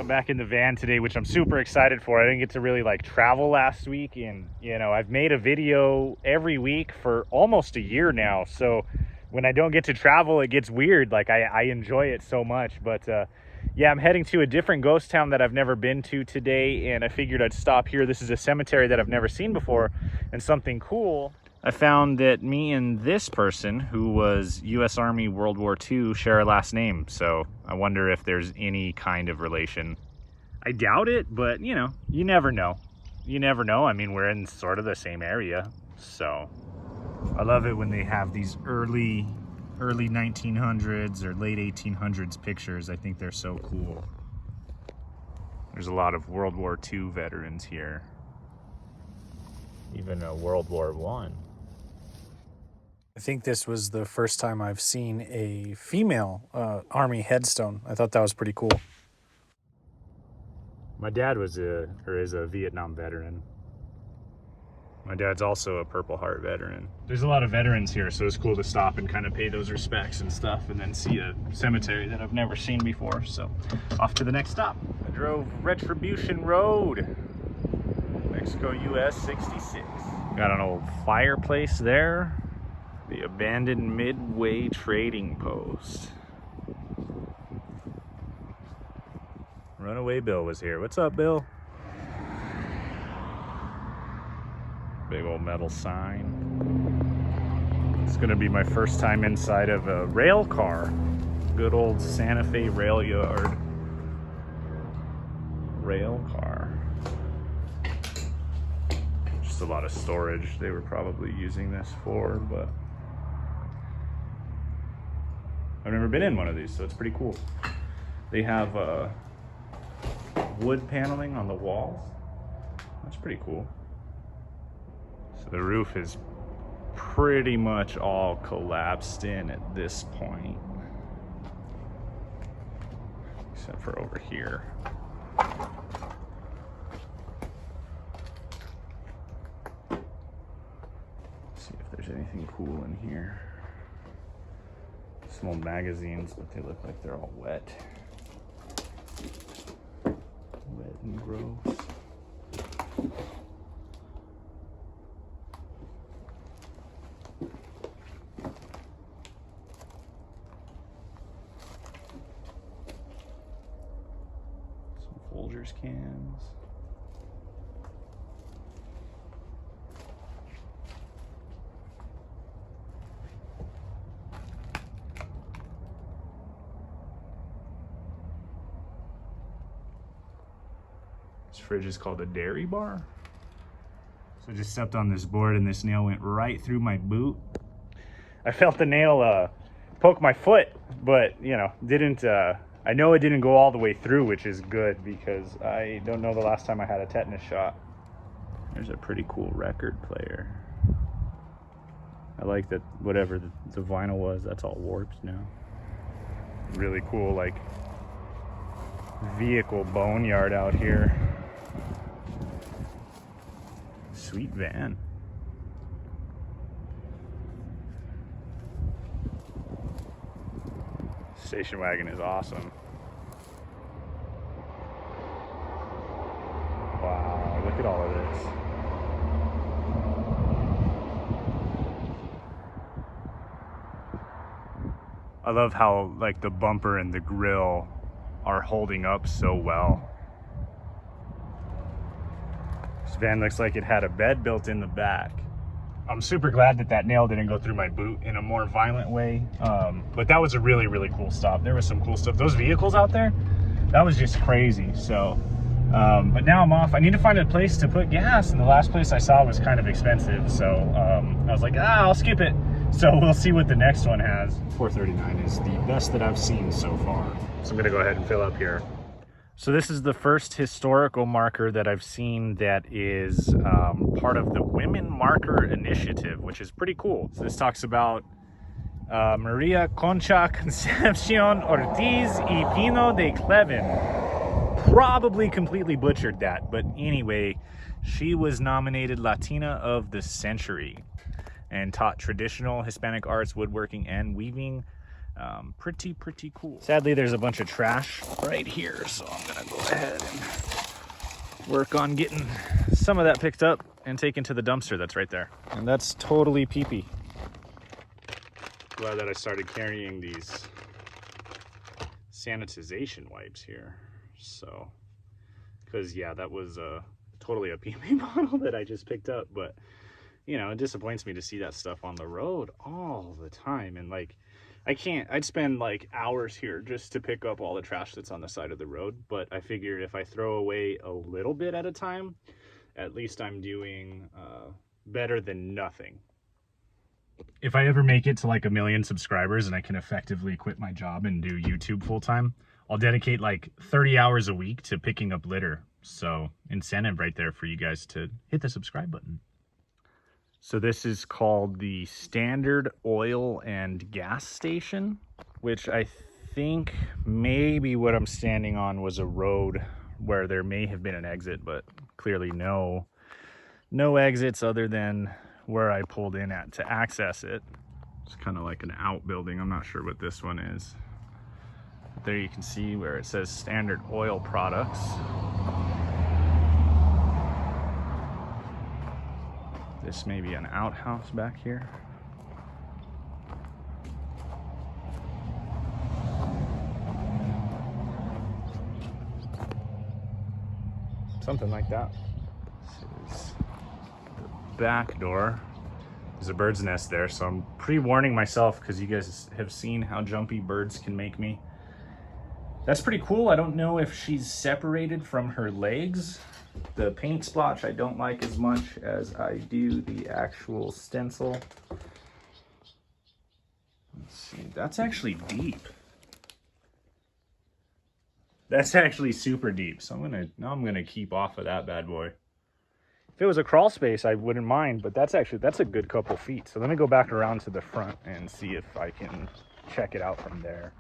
So I'm back in the van today, which I'm super excited for. I didn't get to really like travel last week, and you know, I've made a video every week for almost a year now. So when I don't get to travel, it gets weird. Like I enjoy it so much. But yeah, I'm heading to a different ghost town that I've never been to today, and I figured I'd stop here. This is a cemetery that I've never seen before, and something cool. I found that me and this person, who was U.S. Army World War II, share a last name. So I wonder if there's any kind of relation. I doubt it, but you know, you never know. You never know. I mean, we're in sort of the same area. So I love it when they have these early 1900s or late 1800s pictures. I think they're so cool. There's a lot of World War II veterans here. Even a World War I. I think this was the first time I've seen a female Army headstone. I thought that was pretty cool. My dad is a Vietnam veteran. My dad's also a Purple Heart veteran. There's a lot of veterans here, so it's cool to stop and kind of pay those respects and stuff, and then see a cemetery that I've never seen before. So off to the next stop. I drove Retribution Road, Mexico, US 66. Got an old fireplace there. The abandoned Midway trading post. Runaway Bill was here. What's up, Bill? Big old metal sign. It's gonna be my first time inside of a rail car. Good old Santa Fe rail yard. Rail car. Just a lot of storage they were probably using this for, but I've never been in one of these, so it's pretty cool. They have wood paneling on the walls. That's pretty cool. So the roof is pretty much all collapsed in at this point, except for over here. Let's see if there's anything cool in here. Some old magazines, but they look like they're all wet. Wet and gross. Some Folgers cans. This fridge is called a dairy bar. So I just stepped on this board and this nail went right through my boot. I felt the nail poke my foot, but you know, didn't, I know it didn't go all the way through, which is good because I don't know the last time I had a tetanus shot. There's a pretty cool record player. I like that whatever the vinyl was, that's all warped now. Really cool, like, vehicle boneyard out here. Sweet van. Station wagon is awesome. Wow, look at all of this. I love how like the bumper and the grill are holding up so well. This van looks like it had a bed built in the back. I'm super glad that that nail didn't go through my boot in a more violent way. But that was a really, really cool stop. There was some cool stuff. Those vehicles out there, that was just crazy. So, but now I'm off. I need to find a place to put gas, and the last place I saw was kind of expensive. So I was like, I'll skip it. So we'll see what the next one has. 439 is the best that I've seen so far. So I'm gonna go ahead and fill up here. So this is the first historical marker that I've seen that is part of the Women Marker Initiative, which is pretty cool. So this talks about Maria Concha Concepcion Ortiz y Pino de Cleven. Probably completely butchered that, but anyway, she was nominated Latina of the Century and taught traditional Hispanic arts, woodworking, and weaving Pretty cool. Sadly, there's a bunch of trash right here, so I'm gonna go ahead and work on getting some of that picked up and taken to the dumpster that's right there. And that's totally pee-pee. Glad that I started carrying these sanitization wipes here. So, because yeah, that was totally a pee-pee bottle that I just picked up. But you know, it disappoints me to see that stuff on the road all the time. And like, I'd spend like hours here just to pick up all the trash that's on the side of the road. But I figured if I throw away a little bit at a time, at least I'm doing better than nothing. If I ever make it to like 1 million subscribers and I can effectively quit my job and do YouTube full time, I'll dedicate like 30 hours a week to picking up litter. So incentive right there for you guys to hit the subscribe button. So this is called the Standard Oil and Gas Station, which I think maybe what I'm standing on was a road where there may have been an exit, but clearly no exits other than where I pulled in at to access it. It's kind of like an outbuilding. I'm not sure what this one is. But there you can see where it says Standard Oil Products. This may be an outhouse back here. Something like that. This is the back door. There's a bird's nest there, so I'm pre-warning myself because you guys have seen how jumpy birds can make me. That's pretty cool. I don't know if she's separated from her legs. The paint splotch I don't like as much as I do the actual stencil. Let's see, that's actually deep. That's actually super deep, so I'm gonna keep off of that bad boy. If it was a crawl space, I wouldn't mind, but that's a good couple feet. So let me go back around to the front and see if I can check it out from there.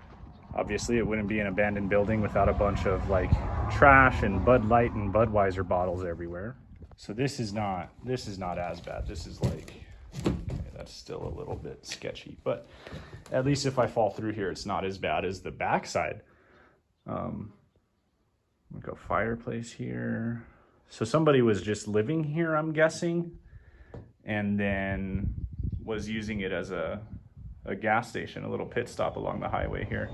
Obviously, it wouldn't be an abandoned building without a bunch of like trash and Bud Light and Budweiser bottles everywhere. So this is not as bad. This is like, okay, that's still a little bit sketchy, but at least if I fall through here, it's not as bad as the backside. Like a fireplace here. So somebody was just living here, I'm guessing, and then was using it as a gas station, a little pit stop along the highway here.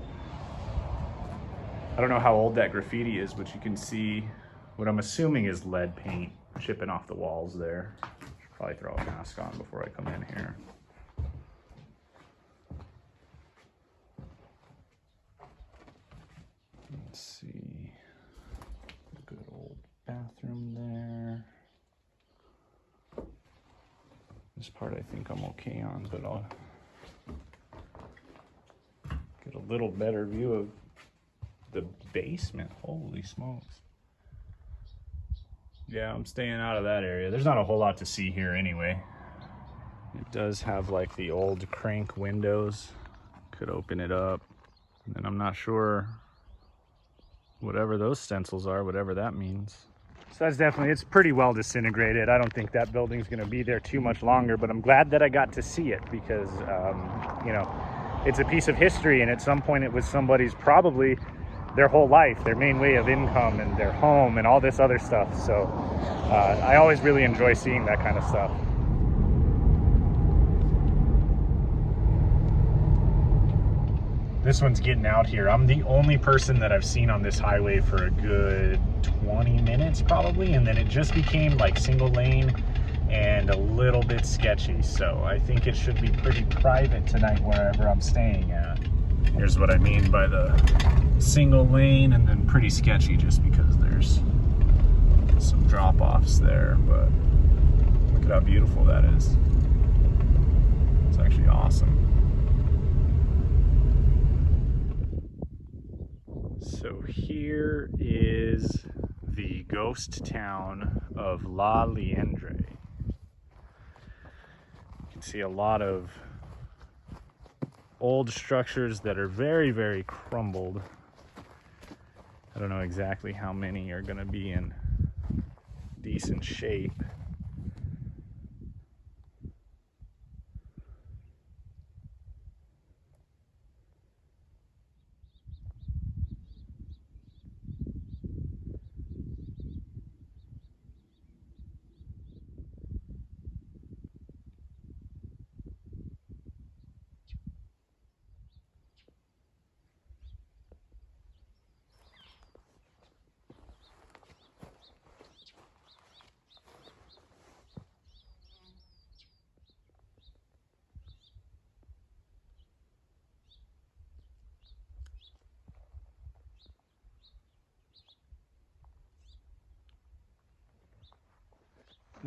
I don't know how old that graffiti is, but you can see what I'm assuming is lead paint chipping off the walls there. Should probably throw a mask on before I come in here. Let's see. Good old bathroom there. This part I think I'm okay on, but I'll get a little better view of the basement. Holy smokes. Yeah, I'm staying out of that area. There's not a whole lot to see here anyway. It does have like the old crank windows. Could open it up. And then I'm not sure whatever those stencils are, whatever that means. So that's definitely, it's pretty well disintegrated. I don't think that building's gonna be there too much longer, but I'm glad that I got to see it because, you know, it's a piece of history, and at some point it was somebody's probably their whole life, their main way of income and their home and all this other stuff. So I always really enjoy seeing that kind of stuff. This one's getting out here. I'm the only person that I've seen on this highway for a good 20 minutes probably, and then it just became like single lane and a little bit sketchy. So I think it should be pretty private tonight wherever I'm staying at. Here's what I mean by the single lane and then pretty sketchy just because there's some drop-offs there, but look at how beautiful that is. It's actually awesome. So here is the ghost town of La Liendre. You can see a lot of old structures that are very, very crumbled. I don't know exactly how many are going to be in decent shape.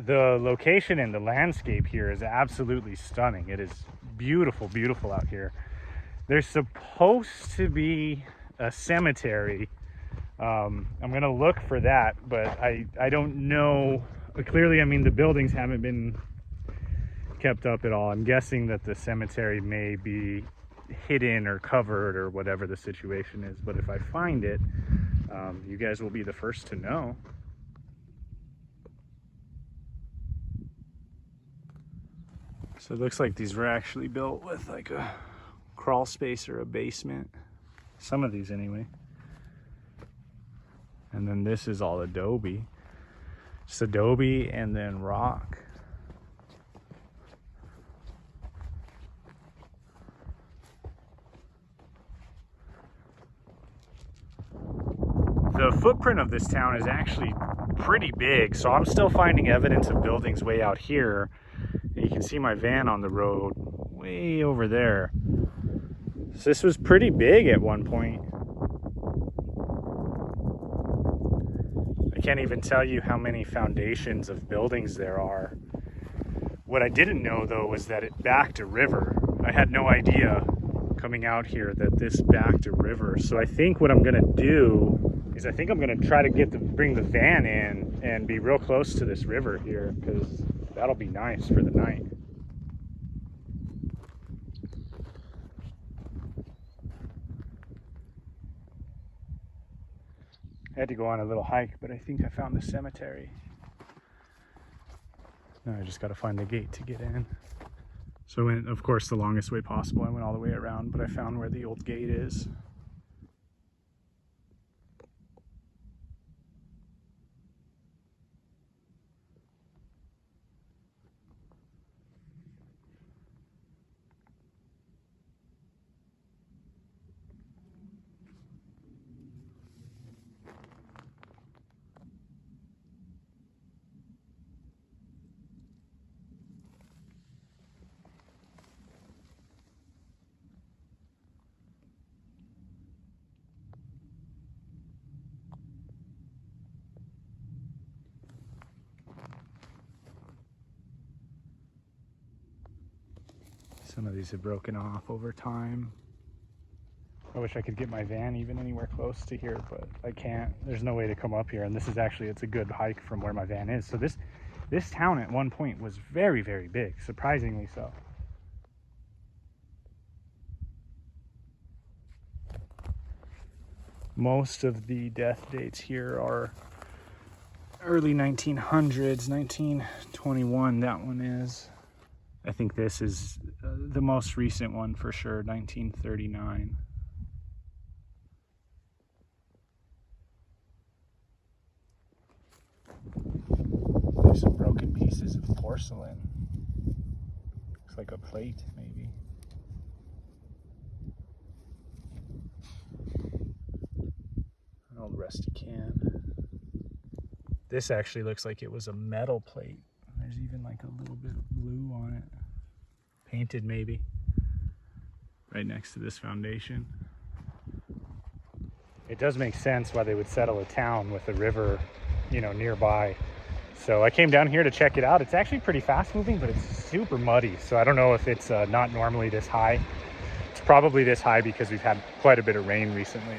the location and the landscape here is absolutely stunning. It is beautiful, beautiful out here. There's supposed to be a cemetery. I'm gonna look for that, but I don't know. Clearly, I mean, the buildings haven't been kept up at all. I'm guessing that the cemetery may be hidden or covered or whatever the situation is, but if I find it, you guys will be the first to know. So it looks like these were actually built with like a crawl space or a basement. Some of these anyway. And then this is all adobe. Just adobe and then rock. The footprint of this town is actually pretty big, so I'm still finding evidence of buildings way out here. You can see my van on the road way over there. So this was pretty big at one point. I can't even tell you how many foundations of buildings there are. What I didn't know though was that it backed a river. I had no idea coming out here that this backed a river. So I think what I'm gonna do is I think I'm gonna try to bring the van in and be real close to this river here, because that'll be nice for the night. I had to go on a little hike, but I think I found the cemetery. Now I just got to find the gate to get in. So I went, of course, the longest way possible. I went all the way around, but I found where the old gate is. Some of these have broken off over time. I wish I could get my van even anywhere close to here, but I can't. There's no way to come up here, and this is actually, it's a good hike from where my van is. So this town at one point was very, very big, surprisingly so. Most of the death dates here are early 1900s, 1921, that one is. I think this is the most recent one for sure, 1939. There's some broken pieces of porcelain. Looks like a plate, maybe. An old rusty can. This actually looks like it was a metal plate. There's even like a little bit of blue on it. Painted maybe. Right next to this foundation. It does make sense why they would settle a town with a river, you know, nearby. So I came down here to check it out. It's actually pretty fast moving, but it's super muddy. So I don't know if it's not normally this high. It's probably this high because we've had quite a bit of rain recently.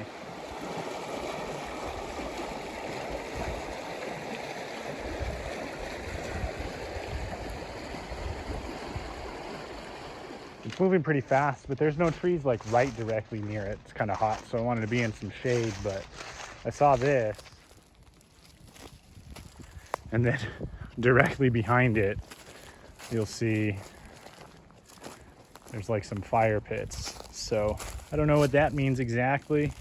It's moving pretty fast, but there's no trees like right directly near it. It's kind of hot, so I wanted to be in some shade, but I saw this. And then directly behind it, you'll see there's like some fire pits. So I don't know what that means exactly,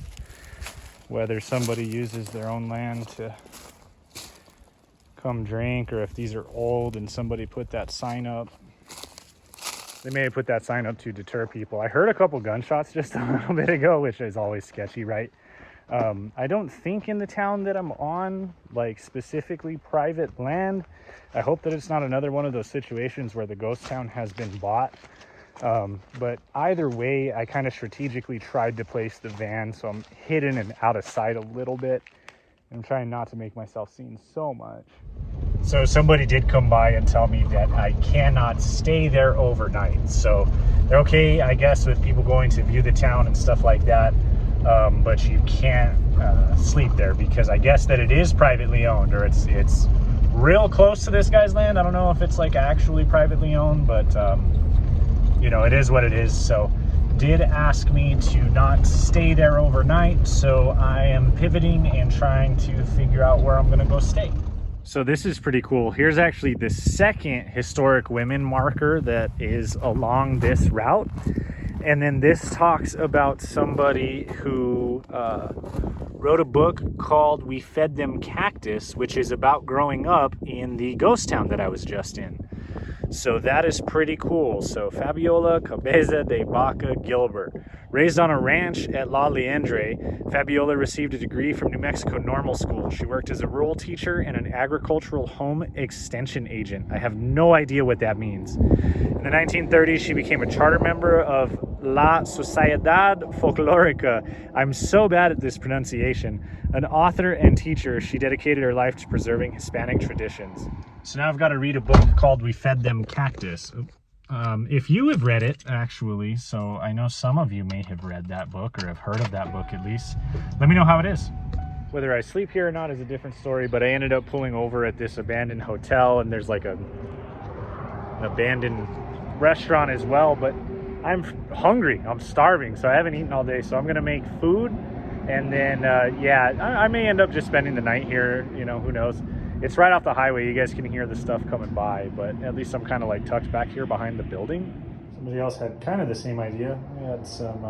whether somebody uses their own land to come drink, or if these are old and somebody put that sign up. They may have put that sign up to deter people. I heard a couple gunshots just a little bit ago, which is always sketchy, right? I don't think in the town that I'm on, like specifically private land. I hope that it's not another one of those situations where the ghost town has been bought. But either way, I kind of strategically tried to place the van so I'm hidden and out of sight a little bit. I'm trying not to make myself seen so much. So somebody did come by and tell me that I cannot stay there overnight. So they're okay, I guess, with people going to view the town and stuff like that. But you can't sleep there because I guess that it is privately owned, or it's real close to this guy's land. I don't know if it's like actually privately owned, but you know, it is what it is. So did ask me to not stay there overnight, so I am pivoting and trying to figure out where I'm gonna go stay. So this is pretty cool. Here's actually the second historic women marker that is along this route. And then this talks about somebody who wrote a book called We Fed Them Cactus, which is about growing up in the ghost town that I was just in. So that is pretty cool. So Fabiola Cabeza de Baca Gilbert. Raised on a ranch at La Liendre, Fabiola received a degree from New Mexico Normal School. She worked as a rural teacher and an agricultural home extension agent. I have no idea what that means. In the 1930s, she became a charter member of La Sociedad Folclórica. I'm so bad at this pronunciation. An author and teacher, she dedicated her life to preserving Hispanic traditions. So now I've got to read a book called We Fed Them Cactus. If you have read it, actually, so I know some of you may have read that book or have heard of that book at least, let me know how it is. Whether I sleep here or not is a different story, but I ended up pulling over at this abandoned hotel, and there's like an abandoned restaurant as well, but I'm hungry, I'm starving, so I haven't eaten all day, so I'm gonna make food, and then yeah, I may end up just spending the night here, you know, who knows. It's right off the highway, you guys can hear the stuff coming by, but at least I'm kind of like tucked back here behind the building. Somebody else had kind of the same idea. We had some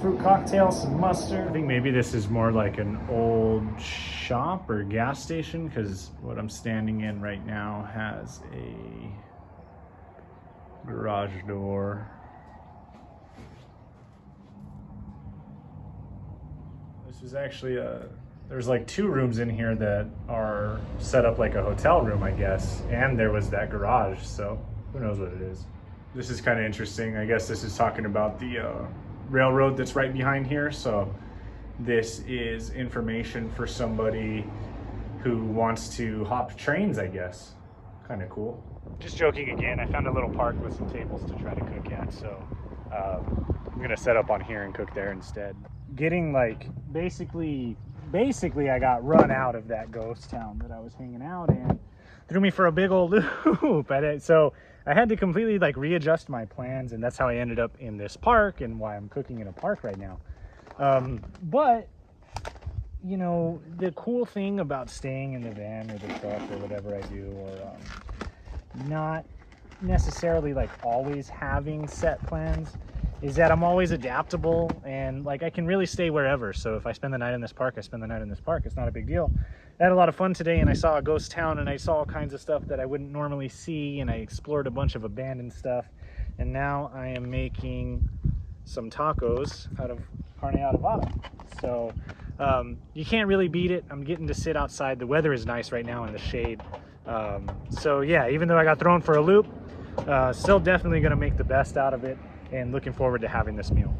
fruit cocktails, some mustard. I think maybe this is more like an old shop or gas station, because what I'm standing in right now has a garage door. This is actually there's like 2 rooms in here that are set up like a hotel room, I guess. And there was that garage, so who knows what it is. This is kind of interesting. I guess this is talking about the railroad that's right behind here. So this is information for somebody who wants to hop trains, I guess. Kind of cool. Just joking again, I found a little park with some tables to try to cook at, so I'm gonna set up on here and cook there instead. Getting like, basically I got run out of that ghost town that I was hanging out in. Threw me for a big old loop. So I had to completely like readjust my plans, and that's how I ended up in this park and why I'm cooking in a park right now. But you know, the cool thing about staying in the van or the truck or whatever I do, or not necessarily like always having set plans, is that I'm always adaptable, and like I can really stay wherever. So if I spend the night in this park, I spend the night in this park. It's not a big deal. I had a lot of fun today, and I saw a ghost town, and I saw all kinds of stuff that I wouldn't normally see, and I explored a bunch of abandoned stuff. And now I am making some tacos out of carne adobada. So you can't really beat it. I'm getting to sit outside. The weather is nice right now in the shade. So yeah, even though I got thrown for a loop, still definitely going to make the best out of it, and looking forward to having this meal.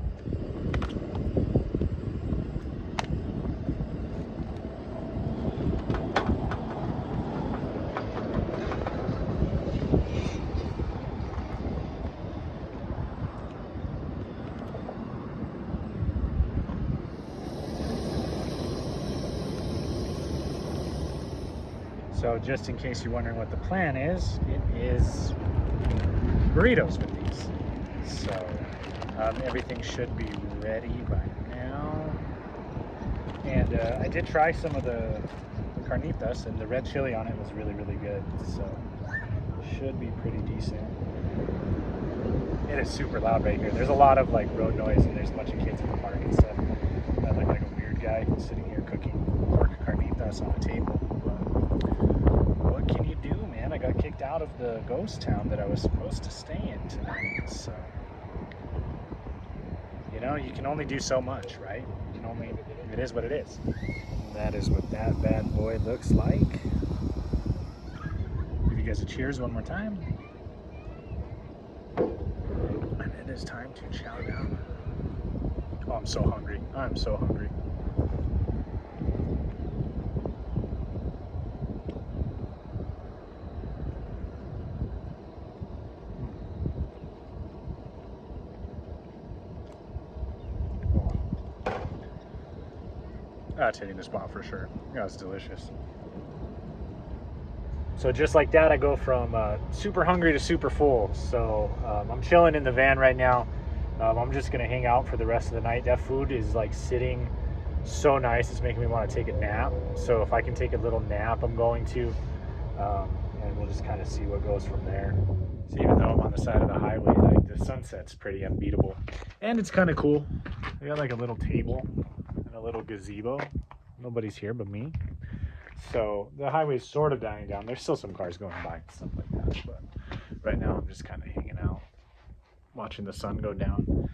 So just in case you're wondering what the plan is, it is burritos with these. So everything should be ready by now. And I did try some of the carnitas, and the red chili on it was really, really good. So should be pretty decent. It is super loud right here. There's a lot of like road noise, and there's a bunch of kids in the park and stuff. I look like a weird guy sitting here cooking pork carnitas on a table. What can you do, man? I got kicked out of the ghost town that I was supposed to stay in tonight, so you know, you can only do so much, right? You can only, it is what it is. That is what that bad boy looks like. Give you guys a cheers one more time. And it is time to chow down. Oh, I'm so hungry. I'm so hungry. That's hitting the spot for sure. Yeah, it's delicious. So just like that, I go from super hungry to super full. So I'm chilling in the van right now. I'm just gonna hang out for the rest of the night. That food is like sitting so nice, it's making me want to take a nap. So if I can take a little nap, I'm going to, and we'll just kind of see what goes from there. So even though I'm on the side of the highway, like the sunset's pretty unbeatable, and it's kind of cool. We got like a little table and a little gazebo. Nobody's here but me. So the highway's sort of dying down. There's still some cars going by and stuff like that, but right now I'm just kind of hanging out, watching the sun go down,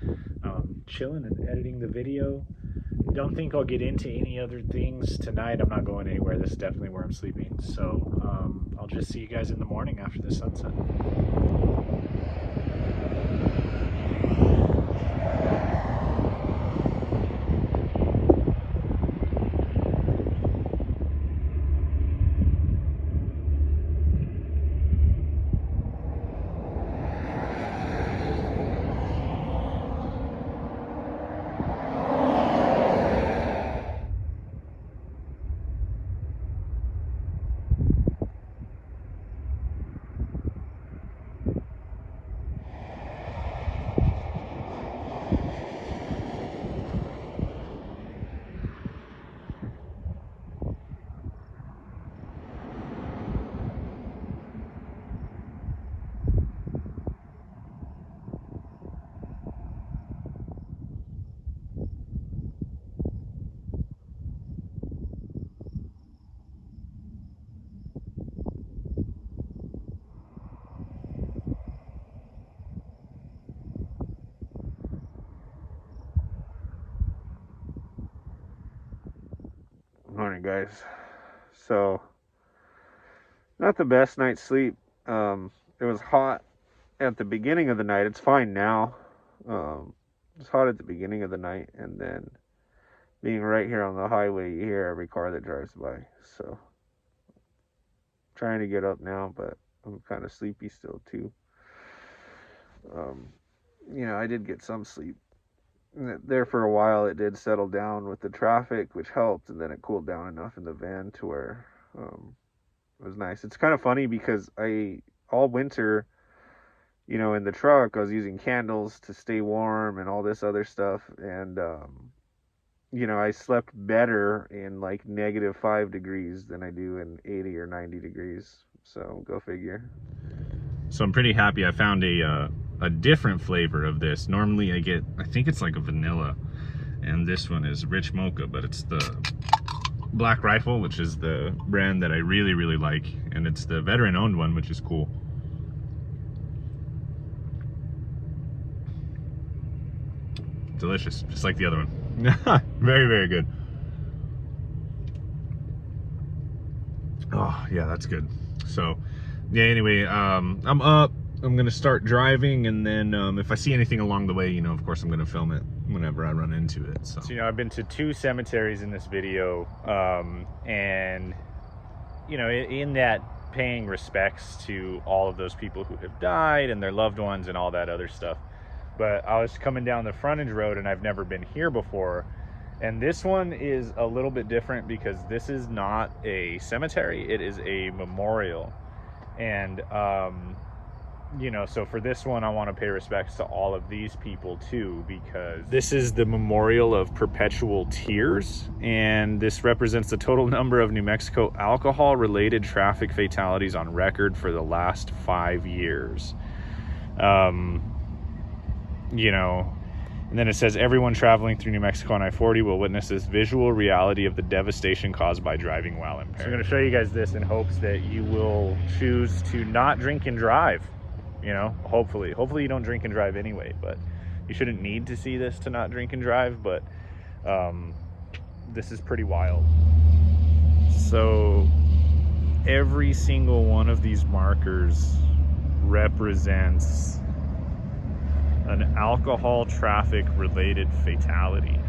chilling and editing the video. Don't think I'll get into any other things tonight. I'm not going anywhere. This is definitely where I'm sleeping. So I'll just see you guys in the morning after the sunset. Morning, guys. So, not the best night's sleep. It was hot at the beginning of the night. It's fine now. It was hot at the beginning of the night, and then being right here on the highway, you hear every car that drives by. So, trying to get up now, but I'm kind of sleepy still too. I did get some sleep. There for a while, it did settle down with the traffic, which helped, and then it cooled down enough in the van to where it was nice. It's kind of funny because all winter, in the truck, I was using candles to stay warm and all this other stuff, and I slept better in like -5 degrees than I do in 80 or 90 degrees. So go figure. So I'm pretty happy I found a different flavor of this. Normally I think it's like a vanilla, and this one is rich mocha, but it's the Black Rifle, which is the brand that I really, really like, and it's the veteran owned one, which is cool. Delicious, just like the other one. Very, very good. Oh yeah, that's good. So yeah, anyway, I'm up. I'm gonna start driving, and then if I see anything along the way, of course I'm gonna film it whenever I run into it. So I've been to 2 cemeteries in this video, and in that, paying respects to all of those people who have died and their loved ones and all that other stuff. But I was coming down the frontage road, and I've never been here before, and this one is a little bit different because this is not a cemetery, it is a memorial. And so for this one, I want to pay respects to all of these people too, because this is the memorial of perpetual tears, and this represents the total number of New Mexico alcohol-related traffic fatalities on record for the last 5 years. And then it says, everyone traveling through New Mexico on I-40 will witness this visual reality of the devastation caused by driving while impaired. So I'm going to show you guys this in hopes that you will choose to not drink and drive. Hopefully you don't drink and drive anyway, but you shouldn't need to see this to not drink and drive. But this is pretty wild. So every single one of these markers represents an alcohol traffic related fatality.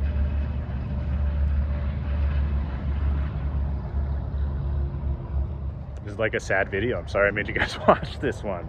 This is like a sad video. I'm sorry I made you guys watch this one.